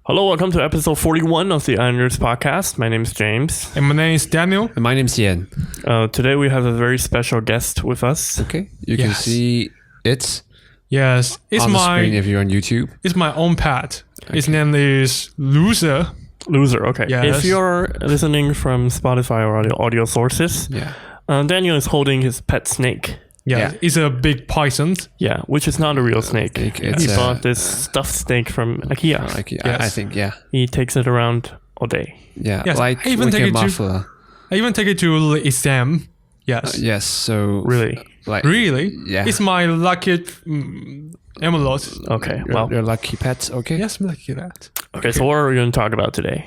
Hello, welcome to episode 41 of the Ironers podcast. My name is James. And my name is Daniel. And my name's Yan. Today we have a very special guest with us. Okay, you can see it Yes, it's on the screen if you're on YouTube. It's my own pet. Okay. His name is Loser. Loser, okay. Yes. If you're listening from Spotify or audio sources, Daniel is holding his pet snake. Yeah, it's a big python. Yeah, which is not a real snake. He bought this stuffed snake from IKEA. Yes. I think, He takes it around all day. Yeah, yes. like a muffler. I even take it to the exam. Yes. Yes, so... Really? Really? Yeah. It's my lucky amulet. Okay, your lucky pet, okay? Yes, lucky pet. Okay, so what are we going to talk about today?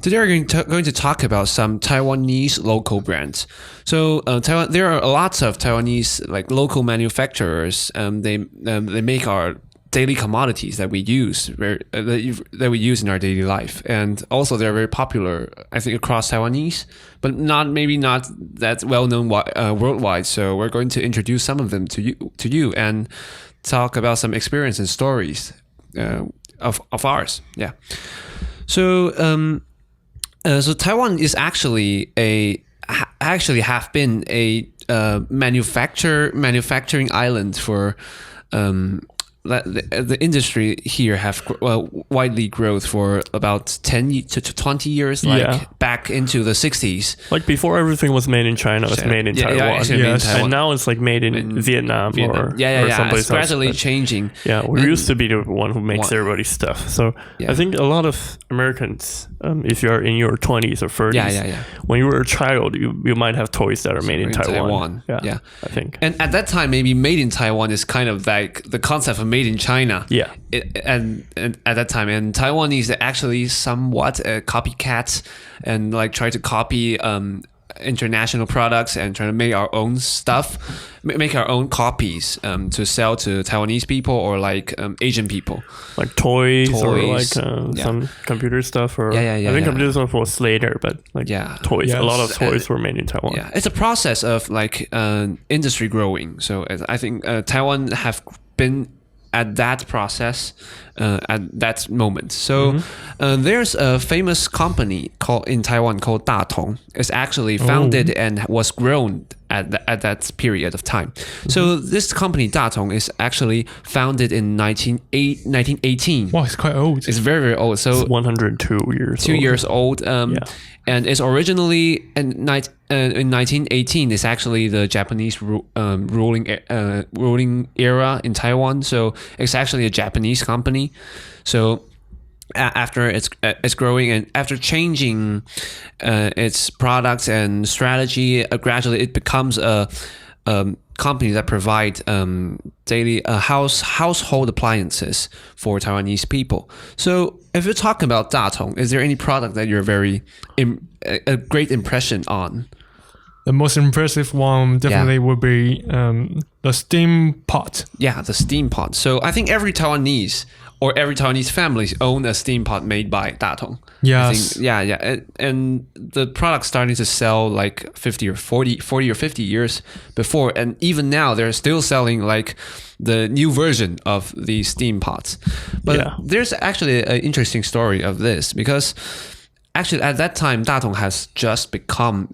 Today we're going to talk about some Taiwanese local brands. So Taiwan, there are lots of Taiwanese like local manufacturers. They make our daily commodities that we use, that we use in our daily life, and also they're very popular, I think, across Taiwanese, but maybe not that well known worldwide. So we're going to introduce some of them to you and talk about some experience and stories of ours. Yeah. So so Taiwan is actually have been a manufacturing island for the industry here have widely growth for about 10 to 20 years, back into the 60s. Like before everything was made in China, it was made in Taiwan. Yes. Made in Taiwan. And now it's like made in Vietnam. Or someplace it's gradually else. changing. Yeah, we used to be the one who makes everybody's stuff. So I think a lot of Americans, if you're in your 20s or 30s, when you were a child, you might have toys that are made in Taiwan. Yeah, I think. And at that time, maybe made in Taiwan is kind of like the concept of made in China. Yeah. And at that time, and Taiwan is actually somewhat a copycat and like try to copy international products and try to make our own stuff, make our own copies to sell to Taiwanese people or like Asian people. Like toys or like some computer stuff. Or I think computer stuff was later, but like toys. Yes. A lot of toys were made in Taiwan. Yeah, it's a process of like industry growing. So I think Taiwan have been at that process, at that moment. So there's a famous company in Taiwan called Datong. It's actually founded and was grown at that period of time. So this company, Datong, is actually founded in 1918. Wow, it's quite old. It's very, very old. So it's 102 years 2 years old. And it's originally in 1918. It's actually the Japanese ruling era in Taiwan. So it's actually a Japanese company. So after it's growing and after changing its products and strategy, gradually it becomes a company that provide daily household appliances for Taiwanese people. So if you're talking about Datong, is there any product that you're a great impression on? The most impressive one definitely would be the steam pot. Yeah, the steam pot. So I think every Taiwanese family own a steam pot made by Datong. Yes. And the product's starting to sell like 40 or 50 years before. And even now, they're still selling like the new version of the steam pots. But there's actually an interesting story of this because actually at that time, Datong has just become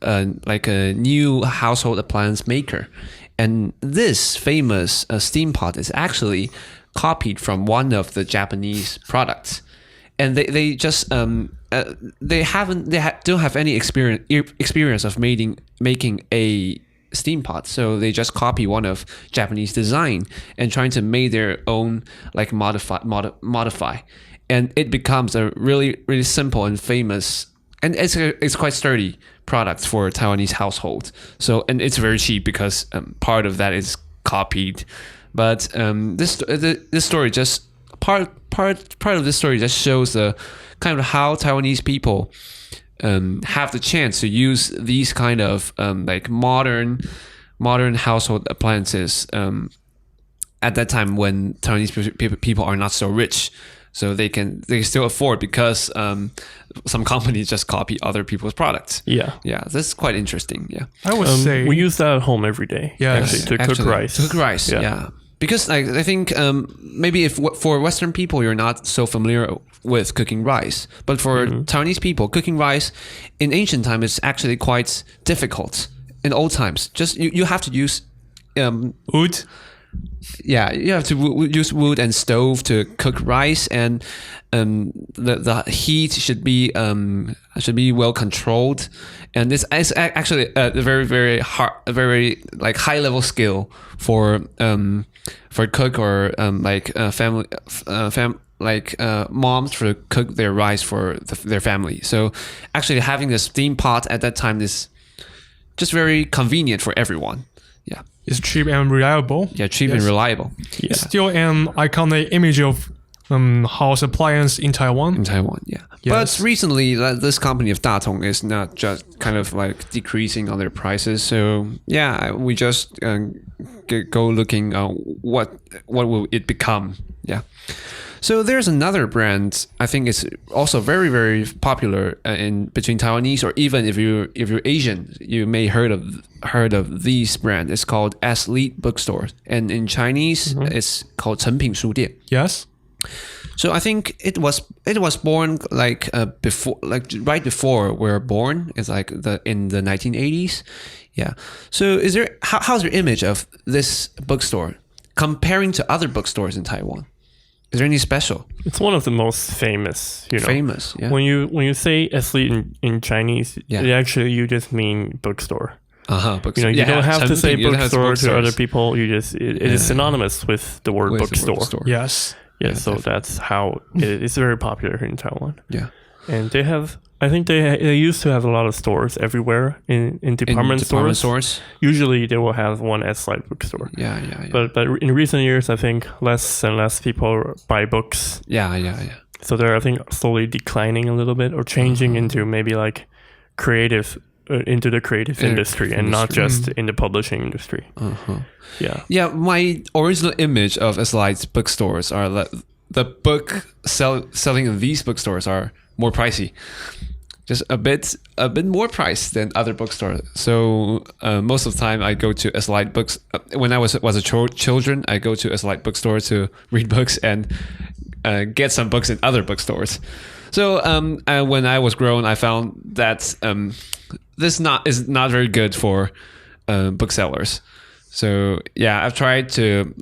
like a new household appliance maker. And this famous steam pot is actually copied from one of the Japanese products, and they just don't have any experience of making a steam pot, so they just copy one of Japanese design and trying to make their own like modify, and it becomes a really, really simple and famous, and it's quite sturdy product for Taiwanese household. So, and it's very cheap because part of that is copied. But this story just part of this story just shows the kind of how Taiwanese people have the chance to use these kind of like modern household appliances at that time when Taiwanese people are not so rich. So they can still afford because some companies just copy other people's products. Yeah, that's quite interesting. Yeah, I would say we use that at home every day. Yeah, to cook rice. To cook rice. Yeah. because I think maybe if for Western people you're not so familiar with cooking rice, but for Taiwanese people, cooking rice in ancient time is actually quite difficult. In old times, just you have to use wood. Yeah, you have to use wood and stove to cook rice, and the heat should be well controlled, and this is actually a very very hard, a very like high level skill for cook or moms to cook their rice for their family. So actually having a steam pot at that time is just very convenient for everyone. Yeah. It's cheap and reliable. Yeah, cheap and reliable. Yeah. It's still an iconic image of house appliance in Taiwan. In Taiwan, yeah. Yes. But recently, this company of Datong is not just kind of like decreasing on their prices. So yeah, we just go looking what will it become. Yeah. So there's another brand I think is also very very popular in between Taiwanese, or even if you're Asian, you may heard of these brand. It's called Athlete Bookstore, and in Chinese it's called 诚品书店. Yes. So I think it was born like right before we were born. It's like in the 1980s. Yeah. So how's your image of this bookstore comparing to other bookstores in Taiwan? Is there any special? It's one of the most famous, Famous, yeah. When you say athlete in Chinese, it actually you just mean bookstore. Bookstore. You don't have to say bookstore to other people. You just it is synonymous with the word bookstore. Yes. Yeah, so that's how it's very popular here in Taiwan. Yeah. And I think they used to have a lot of stores everywhere in department stores. Usually they will have one Athlete bookstore. Yeah. But in recent years, I think less and less people buy books. Yeah. So they're, I think, slowly declining a little bit, or changing into maybe like creative, into the creative industry, and not just in the publishing industry. Yeah. My original image of Athlete bookstores are that the book selling in these bookstores are more pricey, just a bit more price than other bookstores. So most of the time I go to Athlete books. When I was a children, I go to Athlete bookstore to read books and get some books in other bookstores. So when I was grown, I found that this is not very good for booksellers. So yeah, I've tried to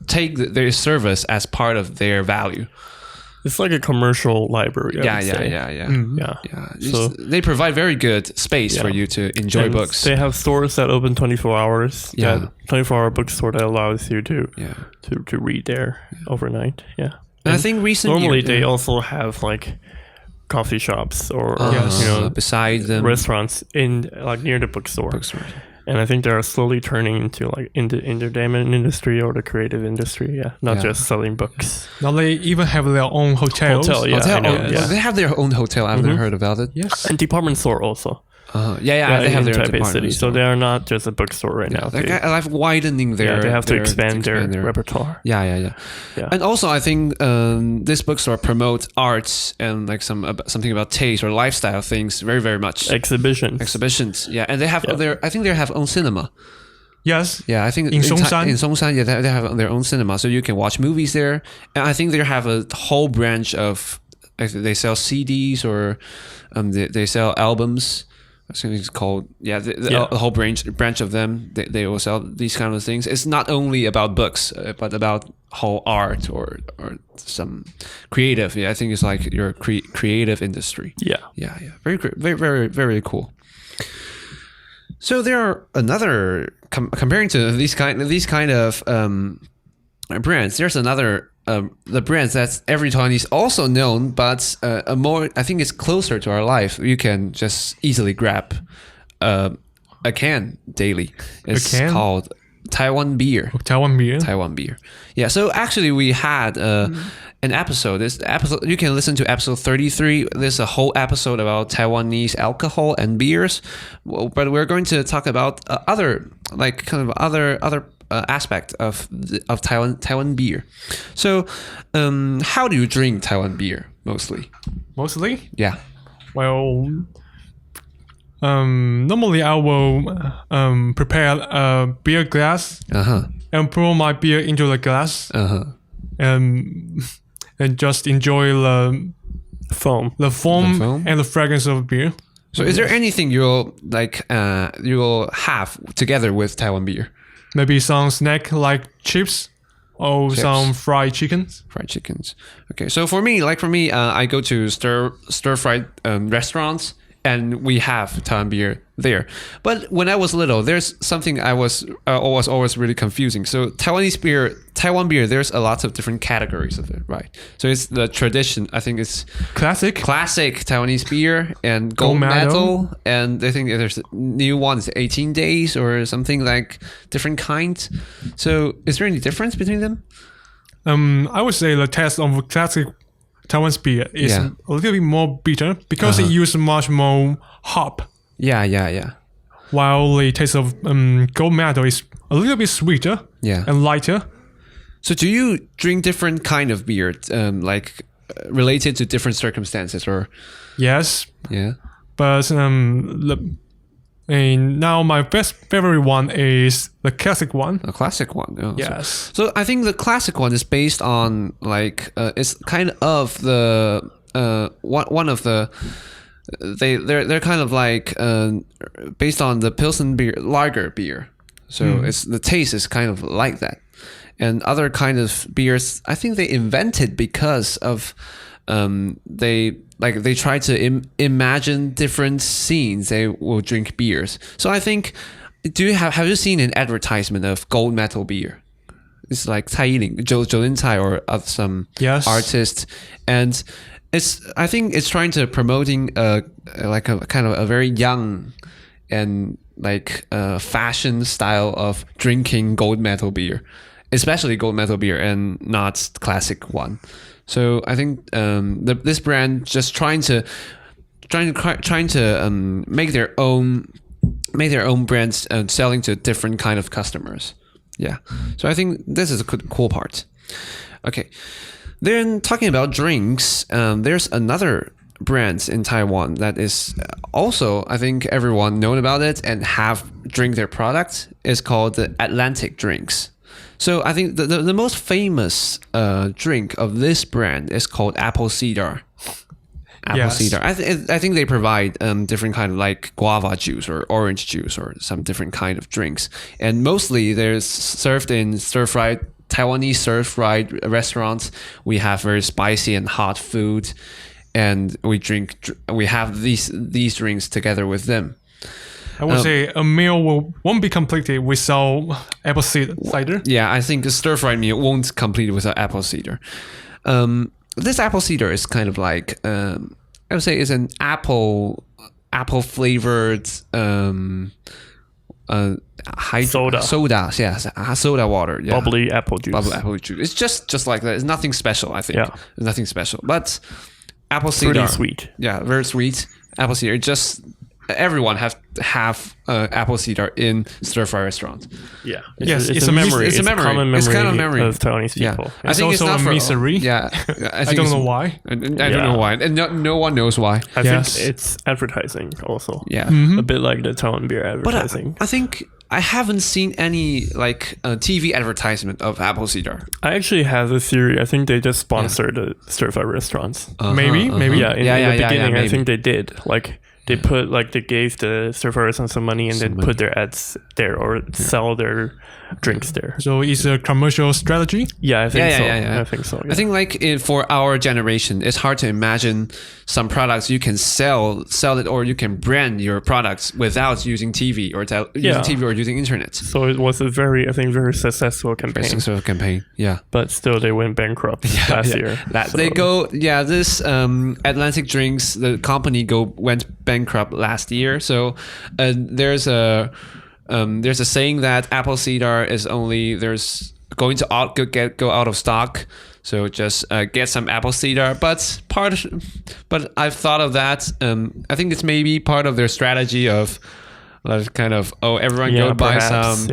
take their service as part of their value. It's like a commercial library. Yeah. So they provide very good space for you to enjoy books. They have stores that open 24 hours. Yeah, 24-hour bookstore that allows you to read there overnight. Yeah, and I think normally they also have like coffee shops or beside them, restaurants in like near the bookstore. And I think they're slowly turning into like in the entertainment industry or the creative industry, not just selling books. Now they even have their own hotels. They have their own hotel. I've never heard about it. Yes, and department store also. They have their Taipei City, so they are not just a bookstore right now. They're like widening their. They have to expand their repertoire. Yeah. And also, I think this bookstore promotes arts and like something about taste or lifestyle things very, very much. Exhibitions. Yeah, and they have I think they have own cinema. Yes. Yeah, I think in Songshan, they have their own cinema, so you can watch movies there. And I think they have a whole branch of. They sell CDs or they sell albums. I think it's called the whole branch of them. They will sell these kind of things. It's not only about books, but about whole art or some creative. Yeah, I think it's like your creative industry. Yeah. Very very very cool. So there are another comparing to these kind of brands. There's another. The brands that every Taiwanese also known, but I think it's closer to our life. You can just easily grab a can daily. It's called Taiwan beer. Taiwan beer. Yeah. So actually, we had an episode. This episode you can listen to episode 33. There's a whole episode about Taiwanese alcohol and beers, but we're going to talk about other aspect of Taiwan beer. So, how do you drink Taiwan beer mostly? Mostly? Yeah. Well, normally I will prepare a beer glass and pour my beer into the glass, and just enjoy the foam and the fragrance of beer. So, is there anything you'll have together with Taiwan beer? Maybe some snack like chips. Oh, some fried chickens. Okay, so for me, I go to stir-fried restaurants, and we have Taiwan beer there. But when I was little, there's something I was always really confusing. So Taiwan beer, there's a lot of different categories of it, right? So it's the tradition. I think it's classic Taiwanese beer and gold medal, and I think there's a new one, it's 18 days or something like different kinds. So is there any difference between them? I would say the taste of classic Taiwanese beer is a little bit more bitter because it uses much more hop. Yeah. While the taste of gold medal is a little bit sweeter and lighter. So do you drink different kind of beer, related to different circumstances, or? Yes. Yeah. But and now my favorite one is the classic one. A classic one. Oh, yes. So I think the classic one is based on it's kind of the one of the they're kind of based on the Pilsen beer, lager beer. So it's the taste is kind of like that. And other kind of beers, I think they invented because of they try to imagine different scenes. They will drink beers. So I think, have you seen an advertisement of gold medal beer? It's like Cai Yiling, Jolin Cai, or of some artist, and I think it's trying to promoting a kind of a very young and fashion style of drinking gold medal beer, especially gold medal beer and not classic one. So I think this brand just trying to make their own brands and selling to different kind of customers. Yeah. So I think this is a cool part. Okay. Then talking about drinks, there's another brand in Taiwan that is also, I think everyone known about it and have drink their product. It's called the Atlantic Drinks. So I think the most famous drink of this brand is called apple cider. Cider. I think they provide different kind of guava juice or orange juice or some different kind of drinks, and mostly they're served in Taiwanese stir-fried restaurants. We have very spicy and hot food, and we have these drinks together with them. I would say a meal won't be completed without apple cider. Yeah, I think a stir-fried meal won't complete without apple cider. This apple cider is kind of I would say is an apple flavored soda. Soda water. Yeah. Bubbly apple juice. It's just like that. It's nothing special, I think. Yeah. It's nothing special. But apple cider. Pretty sweet. Yeah, very sweet. Apple cider. Just everyone have apple cider in stir-fry restaurants. Yeah. It's a memory. It's a common memory. It's kind of memory of Taiwanese people. Yeah. I think it's also a misery. Yeah. I don't know why. I don't know why. And no one knows why. I think it's advertising also. Yeah. A bit like the Taiwan beer advertising. But I think I haven't seen any TV advertisement of apple cider. I actually have a theory. I think they just sponsored the stir-fry restaurants. Maybe. Yeah. In the beginning, I think they did. They put they gave the stir-fry restaurants some money and then put their ads there or sell their drinks there. So it's a commercial strategy? Yeah, I think so. I think so. Yeah. I think for our generation, it's hard to imagine some products you can sell it, or you can brand your products without using TV or using internet. So it was a very successful campaign. Yeah. But still, they went bankrupt last year. This Atlantic Drinks, the company went bankrupt last year. So there's a saying that apple cider is going to go out of stock. So just get some apple cider. But I've thought of that. I think it's maybe part of their strategy of everyone go buy some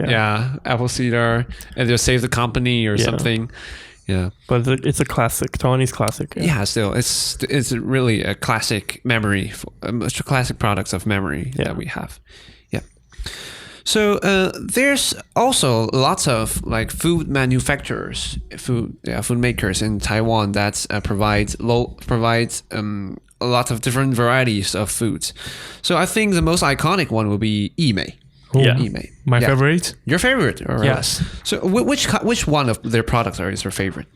apple cider and they'll save the company or something. Yeah, but it's a classic, Taiwanese classic. Yeah, still, it's really a classic memory, classic products of memory that we have. Yeah. So there's also lots of like food manufacturers, food makers in Taiwan that provides a lot of different varieties of foods. So I think the most iconic one will be Yimei. Yimei. My favorite. Your favorite? Yes. So which one of their products is your favorite?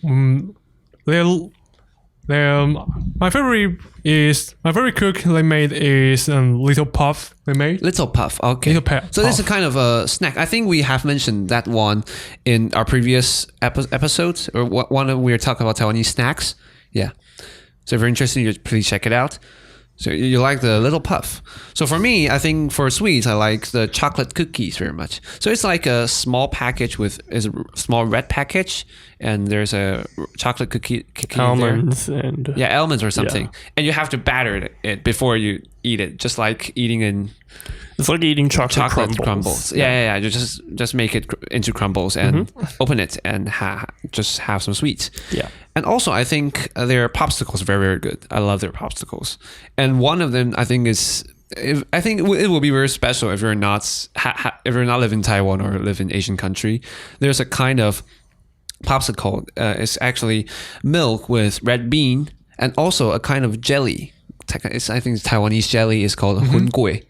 My favorite cook they made is Little Puff. They made Little Puff. Okay. Little Puff. So this is kind of a snack. I think we have mentioned that one in our previous episodes, or one of we were talking about Taiwanese snacks. Yeah. So if you're interested, please check it out. So you like the Little Puff. So for me, I think for sweets, I like the chocolate cookies very much. So it's like a small package is a small red package, and there's a chocolate cookie almonds there. And almonds or something, and you have to batter it before you eat it, just like eating It's like eating chocolate crumbles. Yeah. You just make it into crumbles and open it and just have some sweets. Yeah. And also, I think their popsicles are very, very good. I love their popsicles. And one of them, I think, it will be very special if you're not living in Taiwan or live in Asian country. There's a kind of popsicle. It's actually milk with red bean and also a kind of jelly. I think Taiwanese jelly is called hunkui.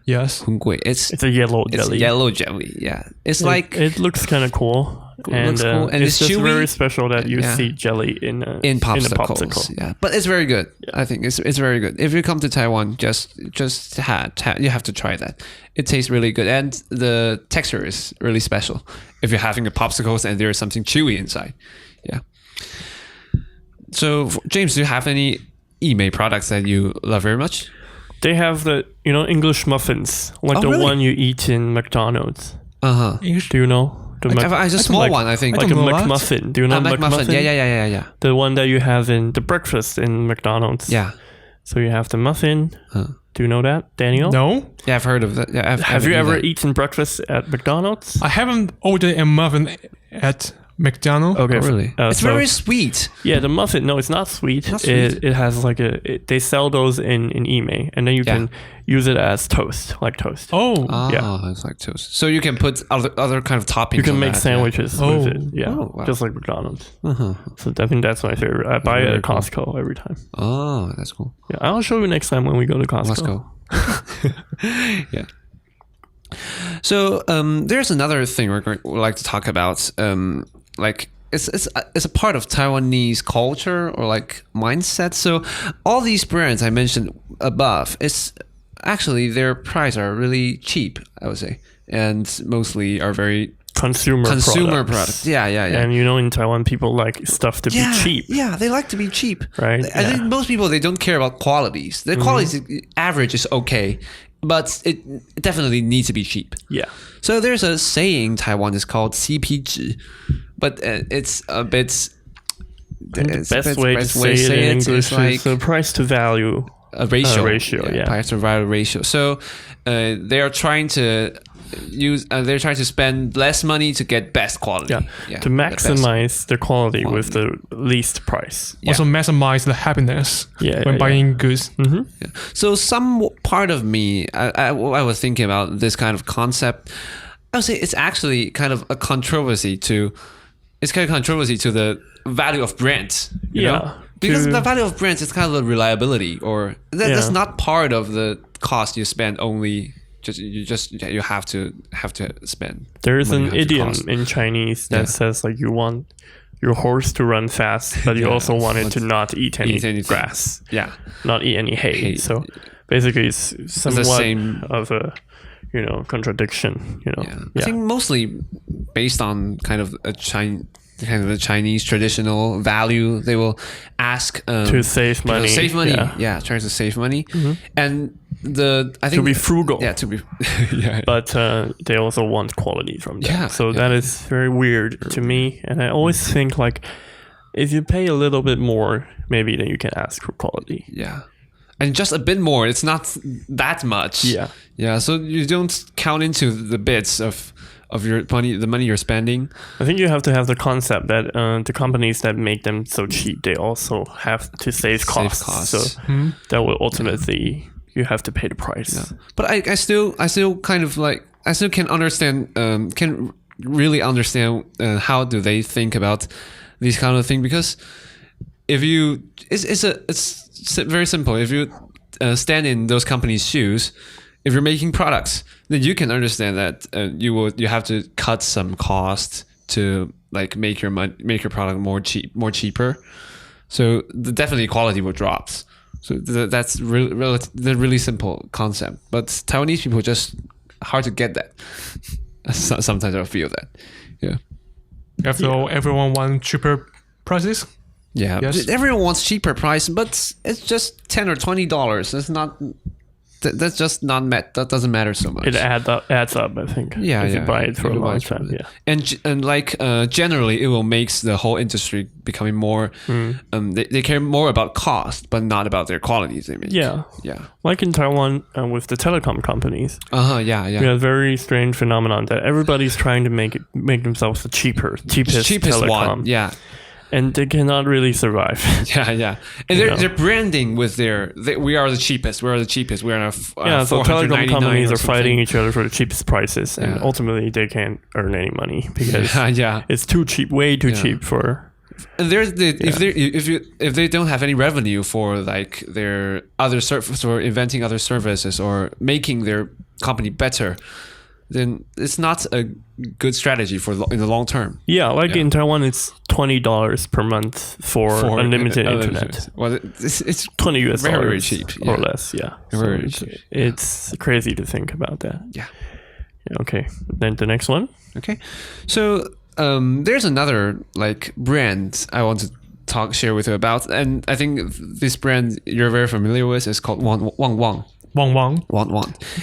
Yes. Hunkui. It's a yellow jelly. It's yellow jelly. Yeah. It looks kind of cool. And it's just chewy. Very special that you see jelly in popsicles. Yeah, but it's very good. Yeah. I think it's very good. If you come to Taiwan, just you have to try that. It tastes really good, and the texture is really special. If you're having a popsicles and there's something chewy inside, yeah. So James, do you have any Yimei products that you love very much? They have the English muffins, like one you eat in McDonald's. Do you know? It's a small one, I think. Like a McMuffin. Do you know McMuffin? Yeah. The one that you have in the breakfast in McDonald's. Yeah. So you have the muffin. Do you know that, Daniel? No. Yeah, I've heard of that. Yeah, have you ever eaten breakfast at McDonald's? I haven't ordered a muffin at McDonald's. Okay, really? It's very sweet. Yeah, the muffin. No, it's not sweet. It has like they sell those in Yimei, and then you can use it as toast, like toast. It's like toast. So you can put other kind of toppings. You can make sandwiches with it. Yeah, wow. Just like McDonald's. So I think that's my favorite. I buy it at Costco every time. Oh, that's cool. Yeah, I'll show you next time when we go to Costco. Let's go. Yeah. So there's another thing we'd like to talk about. Like it's a part of Taiwanese culture or like mindset. So all these brands I mentioned above, it's actually their price are really cheap, I would say, and mostly are very consumer products. Yeah. And in Taiwan, people like stuff to be cheap. Yeah, they like to be cheap. Right. I think most people, they don't care about qualities. The quality average is okay, but it definitely needs to be cheap. Yeah. So there's a saying in Taiwan is called CP 值, but it's a bit. The best way to say it in English is the price to value ratio. Price to value ratio. So they are trying to they're trying to spend less money to get best quality. To maximize the quality with the least price. Also maximize the happiness when buying goods. So some part of me, I was thinking about this kind of concept. I would say it's actually kind of a controversy to the value of brands. You know? Because the value of brands is kind of the reliability, or that's not part of the cost you spend only. You have to spend. There is an idiom in Chinese that says like you want your horse to run fast, but you also want it to not eat any grass. Yeah, not eat any hay. So basically, it's somewhat of a contradiction. I think mostly based on kind of the Chinese traditional value, they will ask to save money. Trying to save money, and I think to be frugal. Yeah, to be. But they also want quality from them. That is very weird to me, and I always think like if you pay a little bit more, maybe then you can ask for quality. Yeah. And just a bit more, it's not that much. Yeah. So you don't count into the bits of your money, the money you're spending. I think you have to have the concept that the companies that make them so cheap, they also have to save costs. So that will ultimately you have to pay the price. Yeah. But I still kind of like I still can understand, can really understand how do they think about these kind of things, because if you, it's very simple. If you stand in those companies' shoes, if you're making products, then you can understand that you have to cut some cost to like make your product more cheaper. So definitely quality will drop. So that's the really simple concept. But Taiwanese people just hard to get that. Sometimes I feel that. Yeah. After all, everyone wants cheaper prices. Yeah. Yes. Everyone wants cheaper price, but it's just $10 or $20. It's not. That's just not that doesn't matter so much. It adds up, I think. Yeah, if you buy it for a long time. Yeah, and like generally, it will make the whole industry becoming more. They care more about cost, but not about their qualities. They make. Yeah. Like in Taiwan, with the telecom companies. Yeah. We have a very strange phenomenon that everybody's trying to make themselves the cheapest telecom. One. Yeah. And they cannot really survive. Yeah. And they're branding with we are the cheapest. We are the cheapest. We are so telecom companies are fighting each other for the cheapest prices, and ultimately they can't earn any money because it's too cheap, way too cheap for. And if they don't have any revenue for like their other services or inventing other services or making their company better, then it's not a good strategy in the long term. Yeah, in Taiwan, it's $20 per month for unlimited internet. Well, it's $20 very cheap or less. Yeah, very cheap. It's crazy to think about that. Yeah. Okay, then the next one. Okay, so there's another like brand I want to share with you about, and I think this brand you're very familiar with is called Wang Wang. Wang.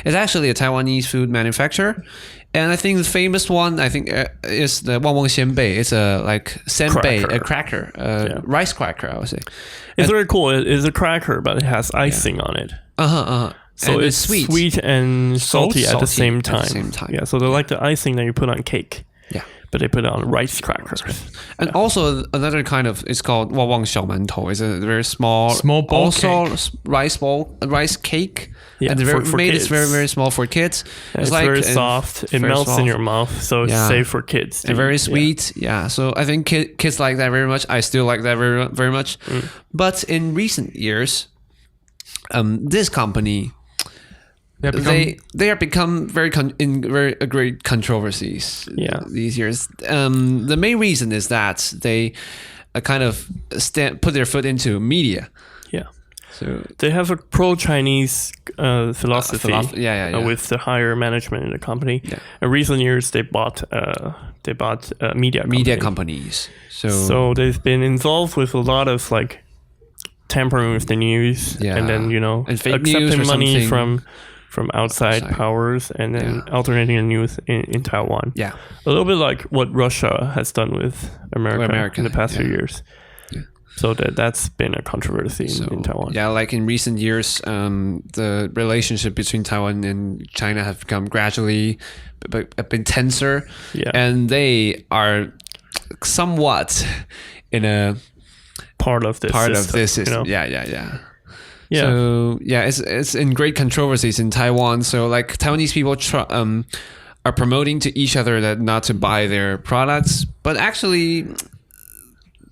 It's actually a Taiwanese food manufacturer, and I think the famous one is the Wang Wang Xianbei. It's a senbei, a cracker, rice cracker. I would say it's very cool. It's a cracker, but it has icing on it. So it's sweet and salty at the same time. Yeah. So they're like the icing that you put on cake. Yeah. But they put it on rice crackers. And also another kind of, it's called Wang Wang Xiaomantou. It's a very small ball also cake. rice cake. Yeah, and for kids. It's very, very small for kids. It's very soft. It melts in your mouth, so it's safe for kids. And very sweet. Yeah. So I think kids like that very much. I still like that very, very much. But in recent years, this company, they have become very great controversies. These years. The main reason is that they kind of put their foot into media. Yeah. So they have a pro-Chinese philosophy. With the higher management in the company. Yeah. In recent years, they bought media companies. So they've been involved with a lot of tampering with the news, and then and fake accepting news money from outside powers, and then alternating the news in Taiwan. Yeah. A little bit like what Russia has done with America in the past few years. Yeah. So that's been a controversy in Taiwan. Yeah, like in recent years, the relationship between Taiwan and China have become gradually a bit tenser. Yeah. And they are somewhat in a part of this system. Yeah. So it's in great controversies in Taiwan. So Taiwanese people are promoting to each other that not to buy their products, but actually,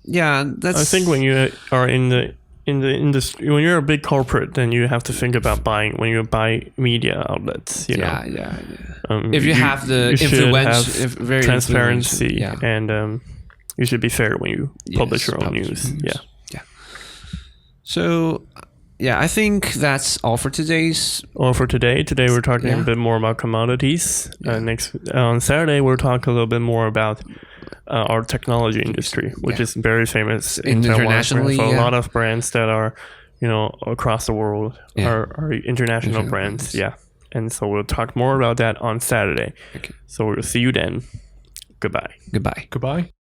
that's. I think when you are in the industry, when you're a big corporate, then you have to think about when you buy media outlets. If you have the influence, transparency, and you should be fair when you publish your own news. Yeah. So. Yeah, I think that's all for today. Today we're talking a bit more about commodities. Next on Saturday we'll talk a little bit more about our technology industry, which is very famous internationally. Taiwan. A lot of brands that are, across the world are international brands. Yeah, and so we'll talk more about that on Saturday. Okay. So we'll see you then. Goodbye. Goodbye.